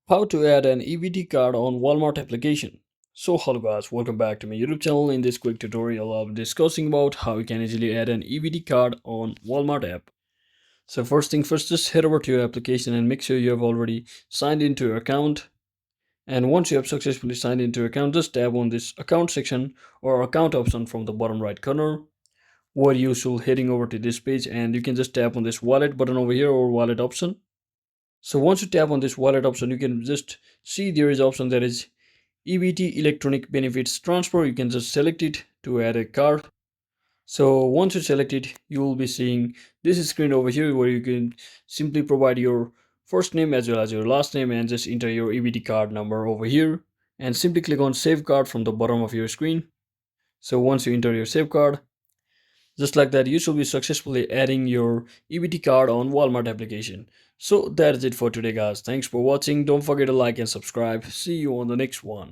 How to add an EBT card on Walmart application. So hello guys, welcome back to my YouTube channel. In this quick tutorial I'll be discussing about how you can easily add an EBT card on Walmart app. So first thing first, just head over to your application and make sure you have already signed into your account. And once you have successfully signed into your account, just tap on this account section or account option from the bottom right corner, or usual heading over to this page, and you can just tap on this wallet button over here or wallet option. So once you tap on this wallet option, you can just see there is option that is EBT electronic benefits transfer. You can just select it to add a card. So once you select it, you will be seeing this screen over here where you can simply provide your first name as well as your last name and just enter your EBT card number over here and simply click on save card from the bottom of your screen. So once you enter your save card, just like that, you should be successfully adding your EBT card on Walmart application. So that is it for today guys. Thanks for watching. Don't forget to like and subscribe. See you on the next one.